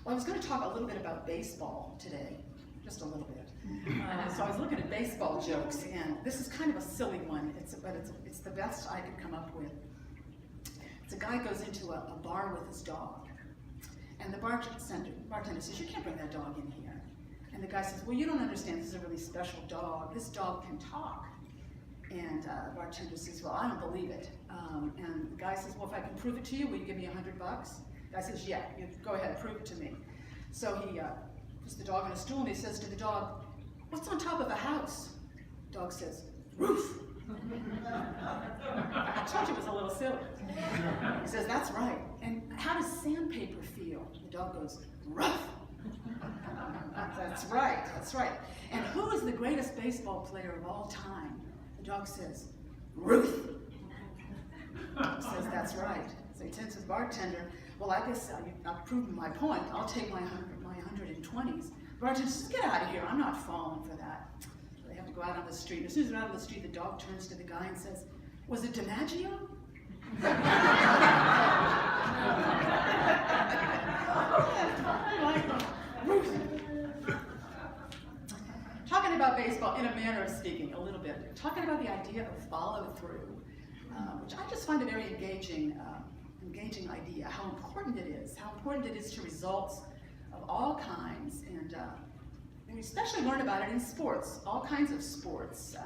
Well, I was going to talk a little bit about baseball today, just a little bit. So I was looking at baseball jokes, and this is kind of a silly one, but it's the best I could come up with. It's a guy goes into a bar with his dog, and the bartender says, "You can't bring that dog in here." And the guy says, "Well, you don't understand, this is a really special dog. This dog can talk." And the bartender says, "Well, I don't believe it." And the guy says, "Well, if I can prove it to you, will you give me $100? The guy says, "Yeah, you go ahead, prove it to me." So he puts the dog on a stool and he says to the dog, "What's on top of a house?" The dog says, "Roof." I told you it was a little silly. He says, "That's right. And how does sandpaper feel?" The dog goes, "Rough." That's right, that's right. "And who is the greatest baseball player of all time?" The dog says, "Ruth." He says, "That's right." So he turns to the bartender, "Well, I guess I've proven my point. I'll take my 120s. The bartender says, "Get out of here. I'm not falling for that." So they have to go out on the street. As soon as they're out on the street, the dog turns to the guy and says, "Was it DiMaggio?" Talking about baseball in a manner of speaking, a little bit. Talking about the idea of follow-through, which I just find a very engaging idea. How important it is to results of all kinds, and we especially learn about it in sports, all kinds of sports.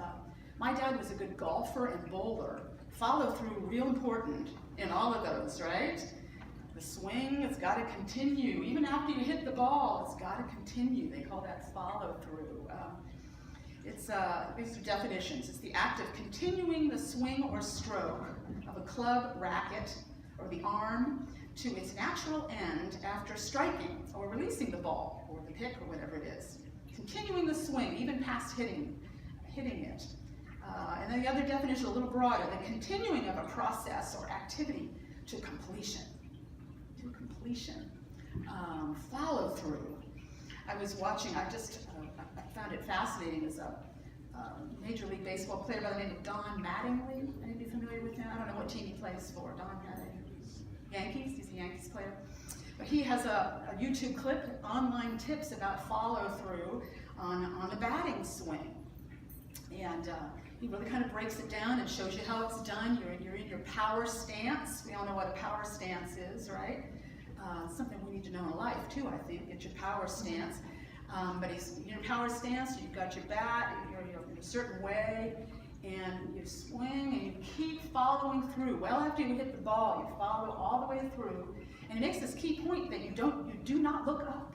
My dad was a good golfer and bowler. Follow-through, real important in all of those, right? The swing, it's got to continue. Even after you hit the ball, it's got to continue. They call that follow-through. These are definitions. It's the act of continuing the swing or stroke of a club, racket, or the arm to its natural end after striking or releasing the ball, or the pick, or whatever it is. Continuing the swing, even past hitting it. And then the other definition, a little broader, the continuing of a process or activity to completion. Follow through. I was watching, I found it fascinating, as a Major League Baseball player by the name of Don Mattingly. Anybody familiar with him? I don't know what team he plays for. Don Mattingly. Yankees, he's a Yankees player. But he has a YouTube clip, online tips about follow through on the batting swing. And he really kind of breaks it down and shows you how it's done. You're in your power stance. We all know what a power stance is, right? Something we need to know in life too, I think. Get your power stance. But he's in your power stance, you've got your bat, you're in a certain way, and you swing and you keep following through. Well, after you hit the ball, you follow all the way through. And he makes this key point that you do not look up.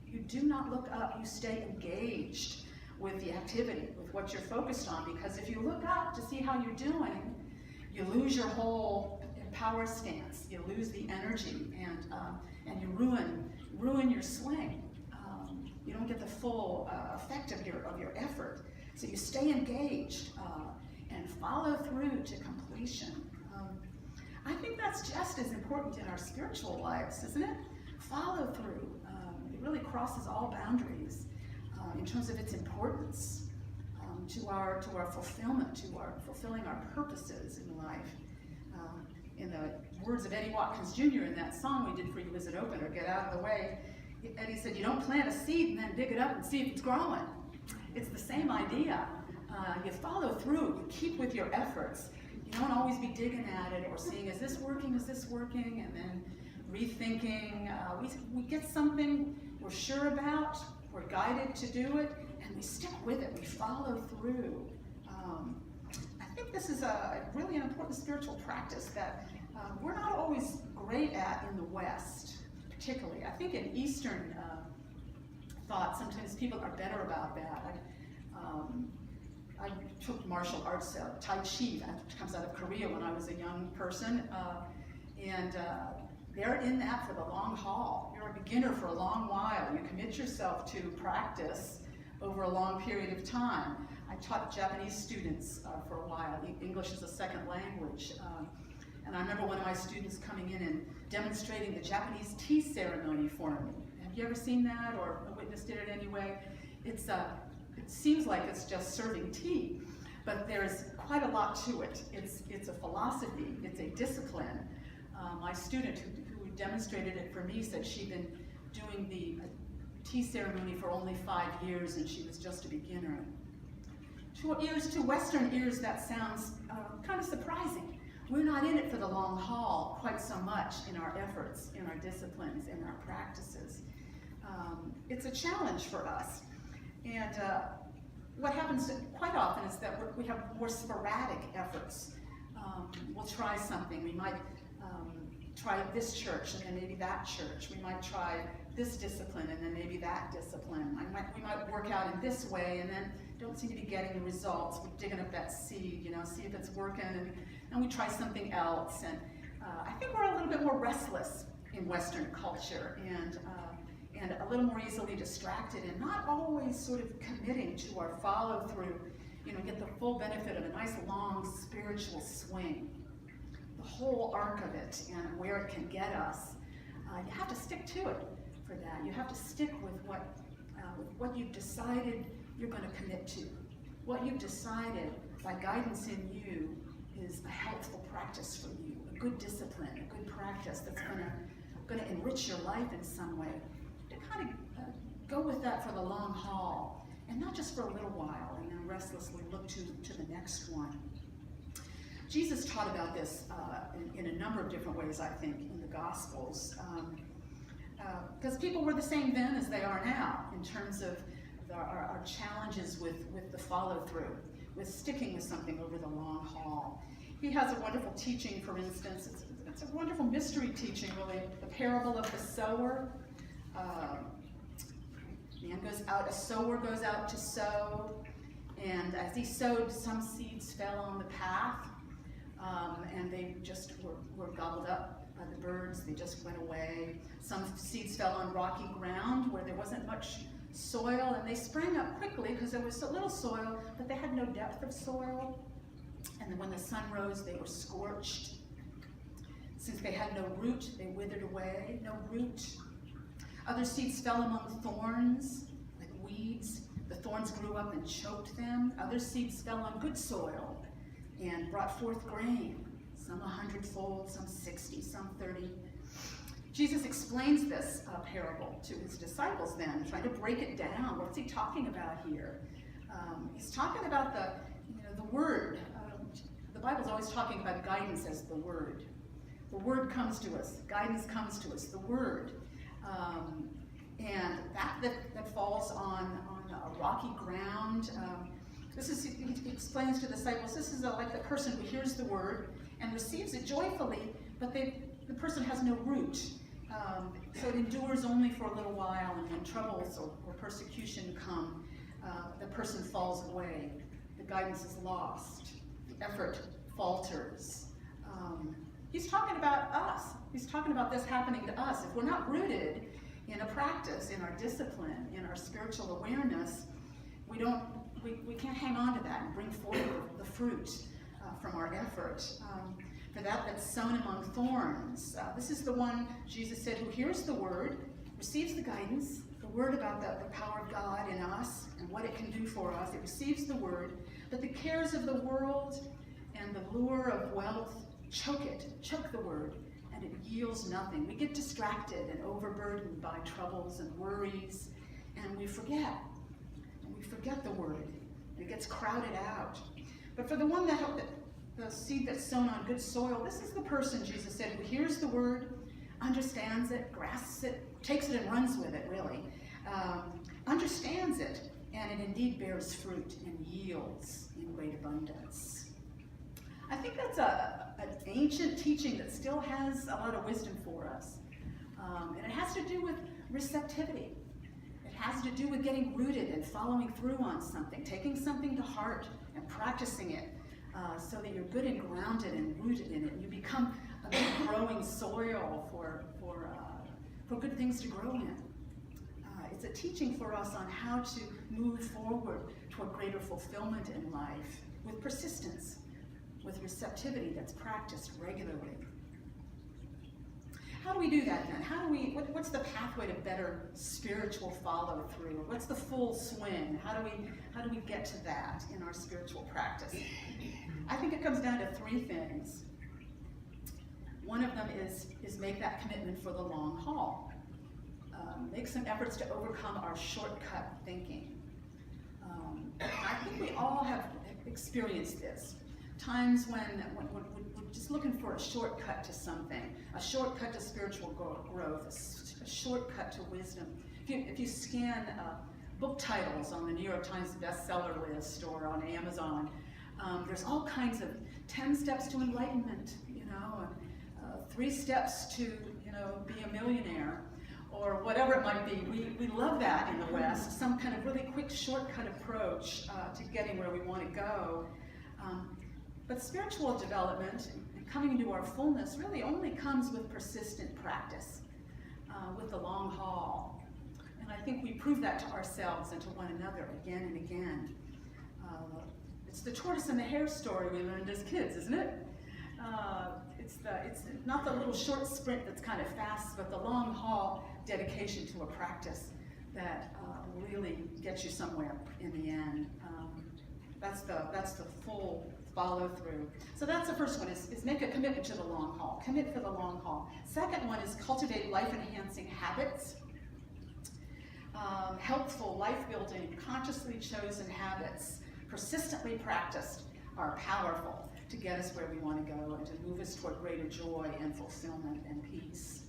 You do not look up. You stay engaged with the activity, with what you're focused on, because if you look up to see how you're doing, you lose your whole power stance. You lose the energy, and you ruin your swing. You don't get the full effect of your effort. So you stay engaged and follow through to completion. I think that's just as important in our spiritual lives, isn't it? Follow through. It really crosses all boundaries in terms of its importance to our fulfillment, to our fulfilling our purposes in life. In the words of Eddie Watkins Jr. in that song we did for you as an opener, "Get Out of the Way," Eddie said, "You don't plant a seed and then dig it up and see if it's growing." It's the same idea. You follow through, you keep with your efforts. You don't always be digging at it or seeing, is this working, and then rethinking. We get something we're sure about, we're guided to do it, and we stick with it, we follow through. I think this is really an important spiritual practice that we're not always great at in the West, particularly. I think in Eastern thought, sometimes people are better about that. I took martial arts, Tai Chi, that comes out of Korea when I was a young person, and they're in that for the long haul. You're a beginner for a long while. You commit yourself to practice over a long period of time. I taught Japanese students for a while. English is a second language. And I remember one of my students coming in and demonstrating the Japanese tea ceremony for me. Have you ever seen that or witnessed it anyway? It seems like it's just serving tea, but there's quite a lot to it. It's a philosophy, it's a discipline. My student who demonstrated it for me said she'd been doing the tea ceremony for only 5 years, and she was just a beginner. To Western ears, that sounds kind of surprising. We're not in it for the long haul quite so much in our efforts, in our disciplines, in our practices. It's a challenge for us. And what happens quite often is that we have more sporadic efforts. We'll try something. We might try this church and then maybe that church. We might try this discipline and then maybe that discipline. We might work out in this way and then don't seem to be getting the results. We're digging up that seed, see if it's working, and we try something else. And I think we're a little bit more restless in Western culture and a little more easily distracted and not always sort of committing to our follow-through, get the full benefit of a nice long spiritual swing, the whole arc of it and where it can get us. You have to stick to it for that. You have to stick with what you've decided you're going to commit to. What you've decided by guidance in you is a helpful practice for you, a good discipline, a good practice that's going to enrich your life in some way. To kind of go with that for the long haul, and not just for a little while, and then restlessly look to the next one. Jesus taught about this in a number of different ways, I think, in the Gospels. Because people were the same then as they are now in terms of our challenges with the follow-through, with sticking with something over the long haul. He has a wonderful teaching, for instance. It's a wonderful mystery teaching, really, the parable of the sower. A sower goes out to sow, and as he sowed, some seeds fell on the path, and they just were gobbled up by the birds. They just went away. Some seeds fell on rocky ground where there wasn't much soil, and they sprang up quickly because there was so little soil, but they had no depth of soil. And then when the sun rose, they were scorched. Since they had no root, they withered away, no root. Other seeds fell among thorns, like weeds. The thorns grew up and choked them. Other seeds fell on good soil and brought forth grain, some 100-fold, some 60, some 30. Jesus explains this parable to his disciples then, trying to break it down. What's he talking about here? He's talking about the word. The Bible's always talking about guidance as the word. The word comes to us. Guidance comes to us. The word. And that falls on a rocky ground. He explains to the disciples, this is like the person who hears the word and receives it joyfully, but the person has no root. So it endures only for a little while, and when troubles or persecution come, the person falls away. The guidance is lost. The effort falters. He's talking about us. He's talking about this happening to us. If we're not rooted in a practice, in our discipline, in our spiritual awareness, we can't hang on to that and bring forth the fruit from our effort. For that's sown among thorns. This is the one, Jesus said, who hears the word, receives the guidance, the word about the power of God in us and what it can do for us. It receives the word, but the cares of the world and the lure of wealth choke the word, and it yields nothing. We get distracted and overburdened by troubles and worries, and we forget the word. It gets crowded out. But for the one the seed that's sown on good soil, this is the person, Jesus said, who hears the word, understands it, grasps it, takes it and runs with it, really, understands it, and it indeed bears fruit and yields in great abundance. I think that's an ancient teaching that still has a lot of wisdom for us. And it has to do with receptivity. It has to do with getting rooted and following through on something, taking something to heart and practicing it so that you're good and grounded and rooted in it. And you become a good growing soil for good things to grow in. It's a teaching for us on how to move forward toward greater fulfillment in life with persistence, with receptivity that's practiced regularly. How do we do that then? What's the pathway to better spiritual follow through? What's the full swing? How do we get to that in our spiritual practice? I think it comes down to 3 things. One of them is make that commitment for the long haul. make some efforts to overcome our shortcut thinking. I think we all have experienced this. Times when we're just looking for a shortcut to something, a shortcut to spiritual growth, a shortcut to wisdom. If you scan book titles on the New York Times bestseller list or on Amazon, there's all kinds of 10 steps to enlightenment, 3 steps to, be a millionaire, or whatever it might be. We love that in the West, some kind of really quick shortcut approach to getting where we want to go. But spiritual development, coming into our fullness, really only comes with persistent practice, with the long haul. And I think we prove that to ourselves and to one another again and again. It's the tortoise and the hare story we learned as kids, isn't it? It's not the little short sprint that's kind of fast, but the long haul dedication to a practice that really gets you somewhere in the end. That's the full follow through. So that's the first one, is make a commitment to the long haul. Commit for the long haul. Second one is cultivate life-enhancing habits. Helpful, life-building, consciously chosen habits, persistently practiced, are powerful to get us where we want to go and to move us toward greater joy and fulfillment and peace.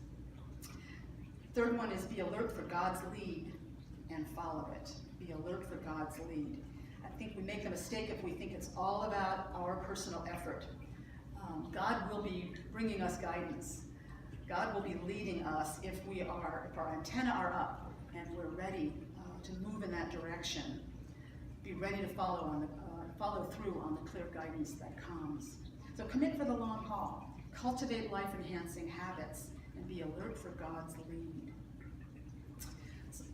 Third one is be alert for God's lead and follow it. Be alert for God's lead. I think we make the mistake if we think it's all about our personal effort. God will be bringing us guidance. God will be leading us if our antennae are up and we're ready to move in that direction. Be ready to follow through on the clear guidance that comes. So commit for the long haul. Cultivate life-enhancing habits and be alert for God's lead. So,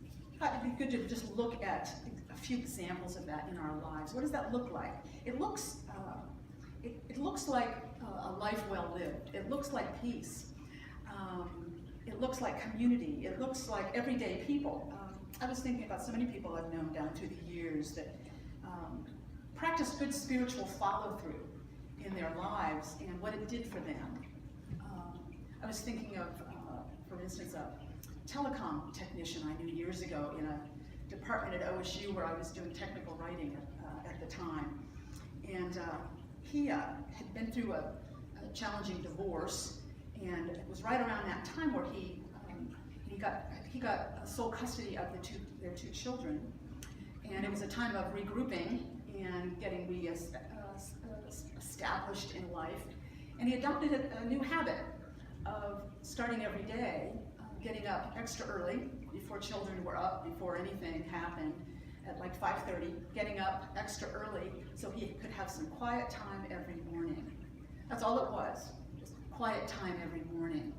it'd be good to just look at a few examples of that in our lives. What does that look like? It looks like a life well lived. It looks like peace. It looks like community. It looks like everyday people. I was thinking about so many people I've known down through the years that practice good spiritual follow-through in their lives and what it did for them. I was thinking of, for instance, a telecom technician I knew years ago in a department at OSU where I was doing technical writing at the time. And he had been through a challenging divorce, and it was right around that time where he got sole custody of their two children. And it was a time of regrouping and getting established in life. And he adopted a new habit of starting every day, getting up extra early, before children were up, before anything happened, at like 5:30, getting up extra early so he could have some quiet time every morning. That's all it was, just quiet time every morning.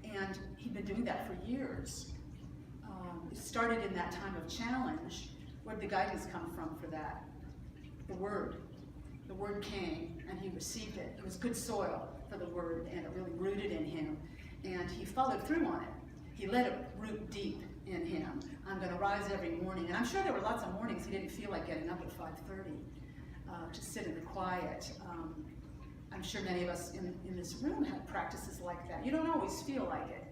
And he'd been doing that for years. It started in that time of challenge. Where did the guidance come from for that? The Word. The Word came, and he received it. It was good soil for the Word, and it really rooted in him. And he followed through on it. He let it root deep in him. I'm going to rise every morning. And I'm sure there were lots of mornings he didn't feel like getting up at 5:30 to sit in the quiet. I'm sure many of us in this room have practices like that. You don't always feel like it.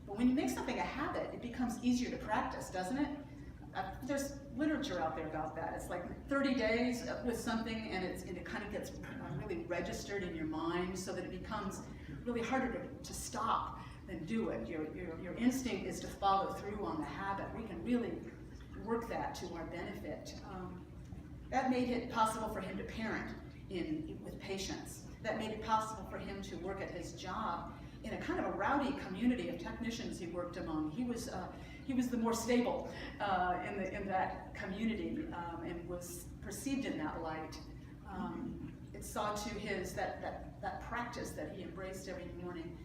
But when you make something a habit, it becomes easier to practice, doesn't it? There's literature out there about that. It's like 30 days with something, and it kind of gets really registered in your mind, so that it becomes really harder to stop than do it. Your instinct is to follow through on the habit. We can really work that to our benefit. That made it possible for him to parent with patience. That made it possible for him to work at his job in a kind of a rowdy community of technicians he worked among. He was the more stable in that community, and was perceived in that light. It saw to that practice that he embraced every morning.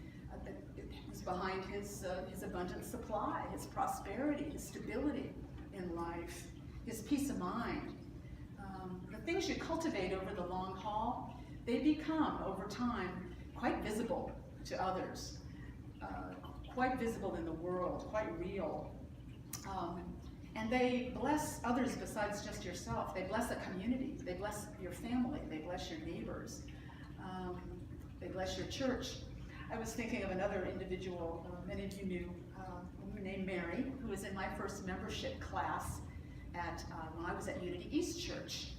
It was behind his abundant supply, his prosperity, his stability in life, his peace of mind. The things you cultivate over the long haul, they become, over time, quite visible to others, quite visible in the world, quite real. And they bless others besides just yourself. They bless a community. They bless your family. They bless your neighbors. They bless your church. I was thinking of another individual many of you knew, a woman named Mary, who was in my first membership class when I was at Unity East Church.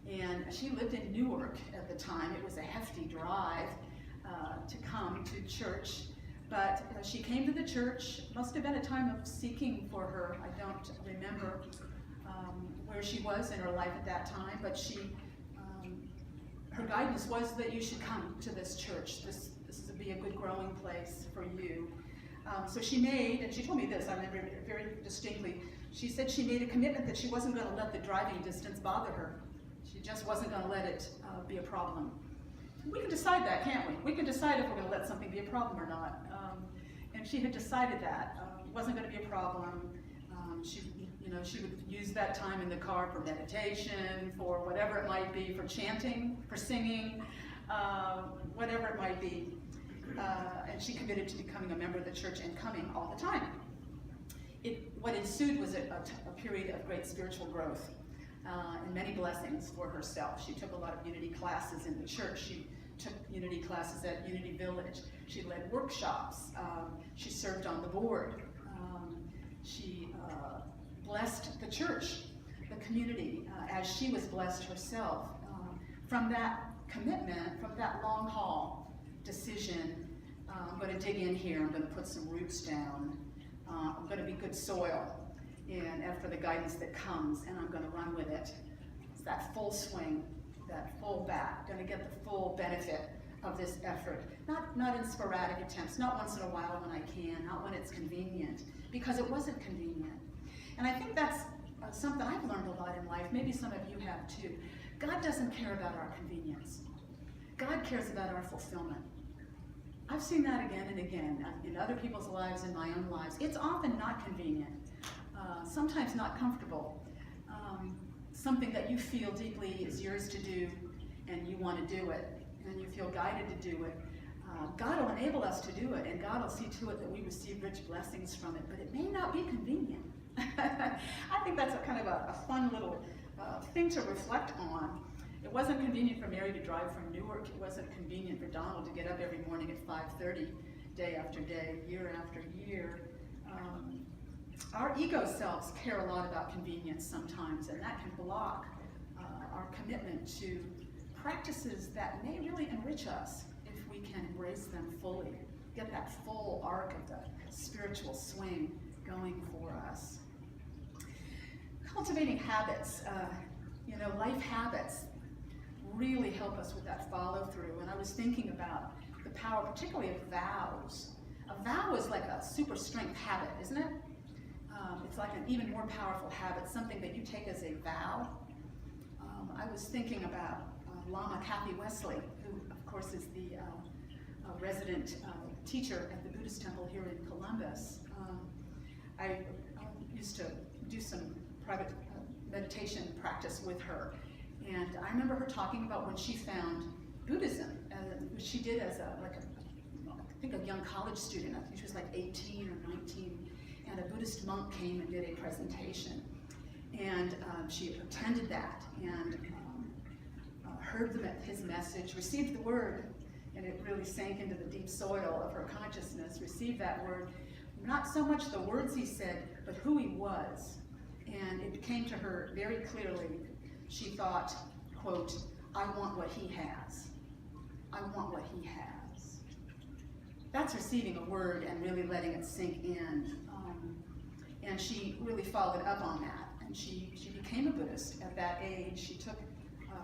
And she lived in Newark at the time. It was a hefty drive to come to church. But she came to the church. Must have been a time of seeking for her. I don't remember where she was in her life at that time, but her guidance was that you should come to this church. This would be a good growing place for you. So she made, and she told me this, I remember it very distinctly, she said she made a commitment that she wasn't going to let the driving distance bother her. She just wasn't going to let it be a problem. We can decide that, can't we? We can decide if we're going to let something be a problem or not. And she had decided that it wasn't going to be a problem. She would use that time in the car for meditation, for whatever it might be, for chanting, for singing, whatever it might be. And she committed to becoming a member of the church and coming all the time. What ensued was a period of great spiritual growth and many blessings for herself. She took a lot of Unity classes in the church. She took Unity classes at Unity Village. She led workshops. She served on the board. She blessed the church, the community, as she was blessed herself. From that commitment, from that long haul decision, I'm going to dig in here, I'm going to put some roots down, I'm going to be good soil, and after the guidance that comes, and I'm going to run with it. It's that full swing, that full back, going to get the full benefit of this effort. Not in sporadic attempts, not once in a while when I can, not when it's convenient, because it wasn't convenient. And I think that's something I've learned a lot in life, maybe some of you have too. God doesn't care about our convenience. God cares about our fulfillment. I've seen that again and again in other people's lives, in my own lives. It's often not convenient, sometimes not comfortable, something that you feel deeply is yours to do and you want to do it and you feel guided to do it. God will enable us to do it, and God will see to it that we receive rich blessings from it, but it may not be convenient. I think that's a kind of a fun little thing to reflect on. It wasn't convenient for Mary to drive from Newark. It wasn't convenient for Donald to get up every morning at 5:30, day after day, year after year. Our ego selves care a lot about convenience sometimes, and that can block our commitment to practices that may really enrich us if we can embrace them fully, get that full arc of the spiritual swing going for us. Cultivating habits, life habits really help us with that follow through. And I was thinking about the power, particularly of vows. A vow is like a super strength habit, isn't it? It's like an even more powerful habit, something that you take as a vow. I was thinking about Lama Kathy Wesley, who of course is the resident teacher at the Buddhist temple here in Columbus. I used to do some private meditation practice with her, and I remember her talking about when she found Buddhism, which she did as I think a young college student. I think she was like 18 or 19, and a Buddhist monk came and did a presentation, and she attended that and heard his message, received the word, and it really sank into the deep soil of her consciousness, received that word. Not so much the words he said, but who he was. And it came to her very clearly. She thought, quote, I want what he has. I want what he has. That's receiving a word and really letting it sink in. And she really followed up on that. And she became a Buddhist at that age. She took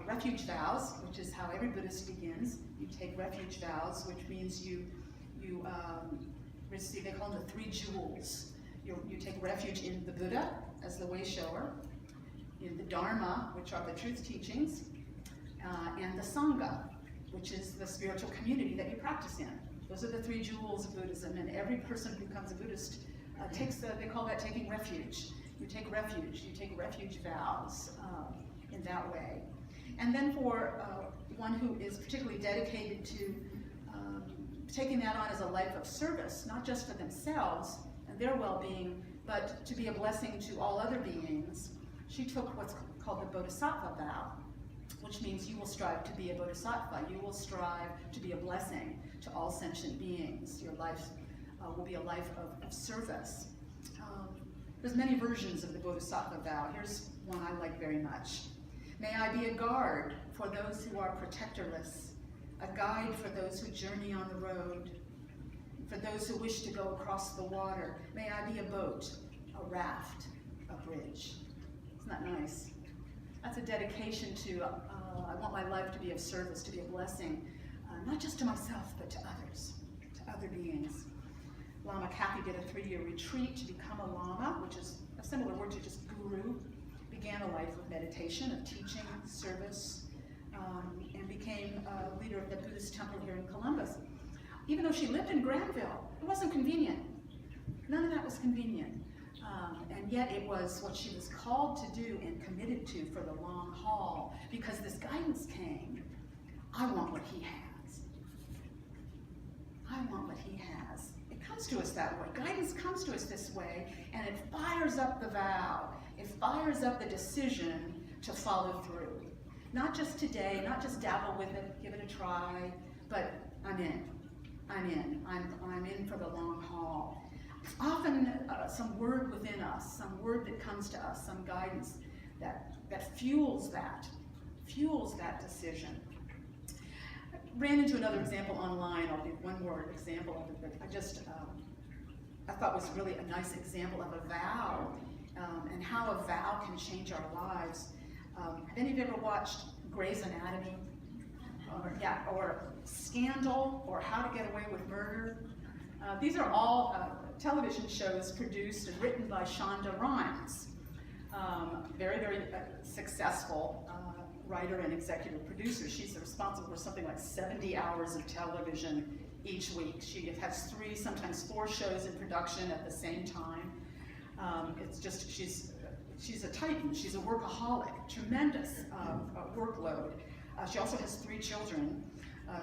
refuge vows, which is how every Buddhist begins. You take refuge vows, which means you receive, they call them the 3 jewels. You take refuge in the Buddha as the way shower, in the Dharma, which are the truth teachings, and the Sangha, which is the spiritual community that you practice in. Those are the 3 jewels of Buddhism, and every person who becomes a Buddhist they call that taking refuge. You take refuge vows in that way. And then for one who is particularly dedicated to taking that on as a life of service, not just for themselves and their well-being, but to be a blessing to all other beings, she took what's called the Bodhisattva vow, which means means you will strive to be a bodhisattva. You will strive to be a blessing to all sentient beings. Your life will be a life of service. There's many versions of the bodhisattva vow. Here's one I like very much. May I be a guard for those who are protectorless, a guide for those who journey on the road, for those who wish to go across the water. May I be a boat, a raft, a bridge. Isn't that nice? That's a dedication to, I want my life to be of service, to be a blessing, not just to myself, but to others, to other beings. Lama Kathy did a 3-year retreat to become a Lama, which is a similar word to just guru, began a life of meditation, of teaching, service, and became a leader of the Buddhist temple here in Columbus. Even though she lived in Granville, it wasn't convenient. None of that was convenient. And yet it was what she was called to do and committed to for the long haul, because this guidance came. I want what he has. I want what he has. It comes to us that way. Guidance comes to us this way, and it fires up the vow. It fires up the decision to follow through. Not just today, not just dabble with it, give it a try, but I'm in. I'm in. I'm in for the long haul. Often some word within us, some word that comes to us, some guidance that fuels that decision. I ran into another example online. I'll give one more example of it, but I thought was really a nice example of a vow and how a vow can change our lives. Have any of you ever watched Grey's Anatomy? Or Scandal, or How to Get Away with Murder? These are all television shows produced and written by Shonda Rhimes. Very, very successful writer and executive producer. She's responsible for something like 70 hours of television each week. She has 3, sometimes 4 shows in production at the same time. It's just, she's a titan. She's a workaholic, tremendous workload. She also has 3 children,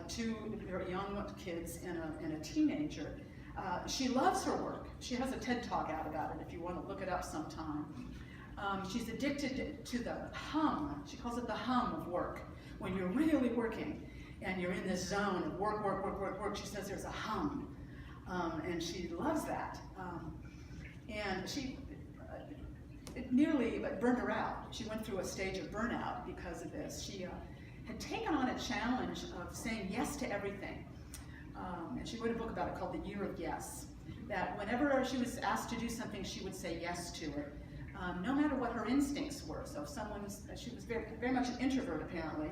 2 very young kids and a teenager. She loves her work. She has a TED Talk out about it if you want to look it up sometime. She's addicted to the hum. She calls it the hum of work. When you're really working and you're in this zone of work, work, work, work, work, she says there's a hum. And she loves that. And it nearly burned her out. She went through a stage of burnout because of this. She had taken on a challenge of saying yes to everything. And she wrote a book about it called The Year of Yes. That whenever she was asked to do something, she would say yes to it, no matter what her instincts were. So if she was very, very much an introvert apparently.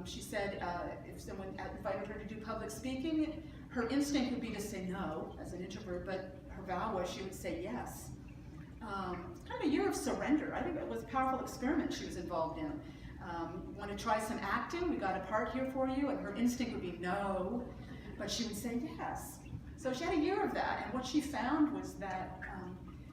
She said if someone invited her to do public speaking, her instinct would be to say no as an introvert, but her vow was she would say yes. Kind of a year of surrender. I think it was a powerful experiment she was involved in. Want to try some acting? We got a part here for you, and her instinct would be no, but she would say yes. So she had a year of that, and what she found was that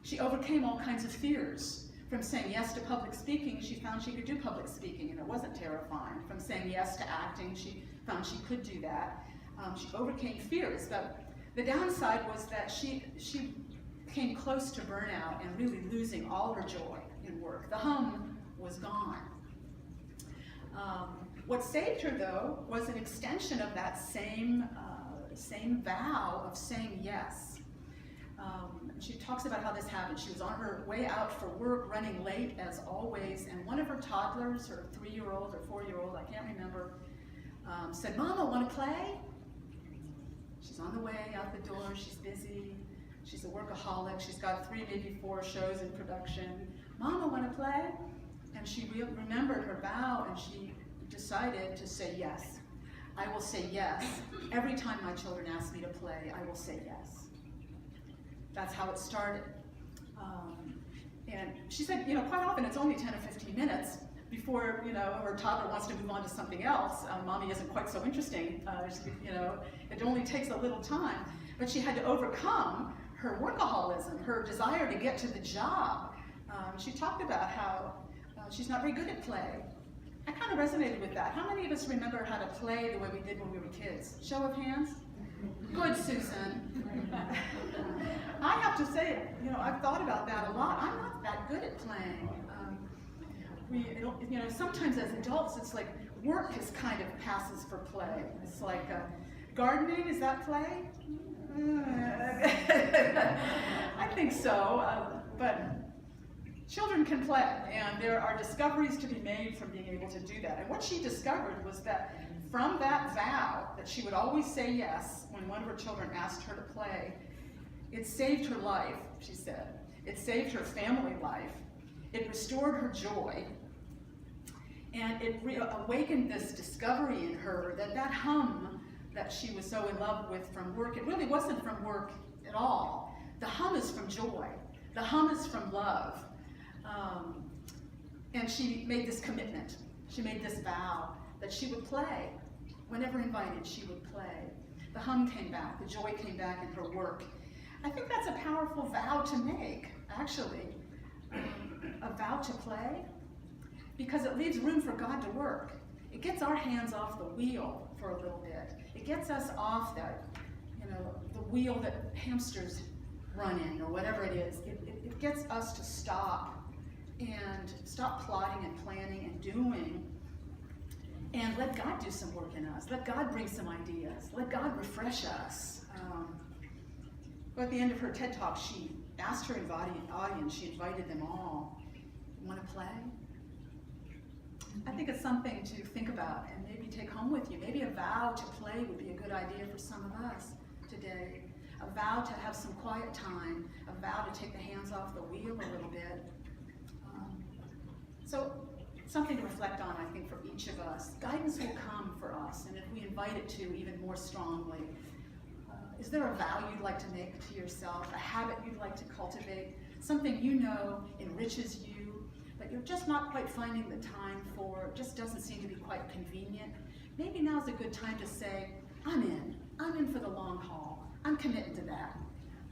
she overcame all kinds of fears. From saying yes to public speaking, she found she could do public speaking, and it wasn't terrifying. From saying yes to acting, she found she could do that. She overcame fears, but the downside was that she came close to burnout and really losing all her joy in work. The hum was gone. What saved her, though, was an extension of that same vow of saying yes. She talks about how this happened. She was on her way out for work, running late as always, and one of her toddlers, her 3-year-old or 4-year-old, I can't remember, said, "Mama, want to play?" She's on the way out the door. She's busy. She's a workaholic. She's got 3, maybe 4 shows in production. "Mama, want to play?" And she remembered her vow, and she decided to say yes. I will say yes. Every time my children ask me to play, I will say yes. That's how it started. And she said, quite often it's only 10 or 15 minutes before, her toddler wants to move on to something else. Mommy isn't quite so interesting. It only takes a little time. But she had to overcome her workaholism, her desire to get to the job. She talked about how she's not very good at play. I kind of resonated with that. How many of us remember how to play the way we did when we were kids? Show of hands? Good, Susan. I have to say, I've thought about that a lot. I'm not that good at playing. sometimes as adults, it's like work is kind of passes for play. It's like gardening, is that play? I think so, but children can play, and there are discoveries to be made from being able to do that. And what she discovered was that from that vow that she would always say yes when one of her children asked her to play, it saved her life, she said. It saved her family life. It restored her joy. And it awakened this discovery in her that that hum that she was so in love with from work, it really wasn't from work at all. The hum is from joy. The hum is from love. And she made this commitment. She made this vow that she would play. Whenever invited, she would play. The hum came back. The joy came back in her work. I think that's a powerful vow to make, actually. A vow to play, because it leaves room for God to work. It gets our hands off the wheel for a little bit. It gets us off that, the wheel that hamsters run in, or whatever it is. It gets us to stop and stop plotting and planning and doing, and let God do some work in us. Let God bring some ideas. Let God refresh us. At the end of her TED Talk, she asked her audience, she invited them all, want to play? I think it's something to think about and maybe take home with you. Maybe a vow to play would be a good idea for some of us today. A vow to have some quiet time. A vow to take the hands off the wheel a little bit. So something to reflect on, I think, for each of us. Guidance will come for us, and if we invite it to even more strongly. Is there a vow you'd like to make to yourself, a habit you'd like to cultivate, something you know enriches you, but you're just not quite finding the time for, it just doesn't seem to be quite convenient? Maybe now's a good time to say, I'm in for the long haul. I'm committed to that.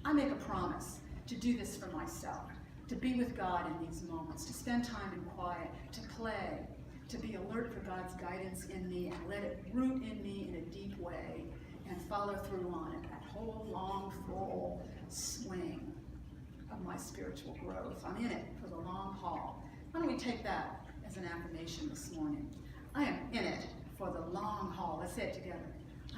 I make a promise to do this for myself, to be with God in these moments, to spend time in quiet, to play, to be alert for God's guidance in me and let it root in me in a deep way and follow through on it, that whole long, full swing of my spiritual growth. I'm in it for the long haul. Why don't we take that as an affirmation this morning? I am in it for the long haul. Let's say it together.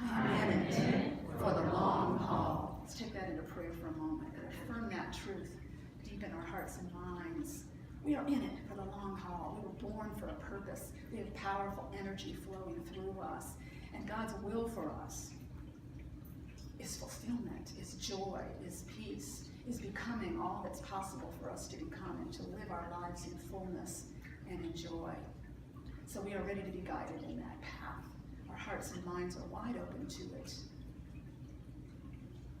I am in it for the long haul. Let's take that into prayer for a moment and affirm that truth deep in our hearts and minds. We are in it for the long haul. We were born for a purpose. We have powerful energy flowing through us. And God's will for us is fulfillment, is joy, is peace, is becoming all that's possible for us to become and to live our lives in fullness and in joy. So we are ready to be guided in that path. Our hearts and minds are wide open to it.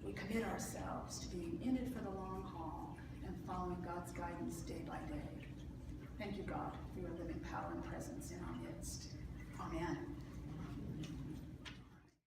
We commit ourselves to being in it for the long haul and following God's guidance day by day. Thank you, God, for your living power and presence in our midst. Amen.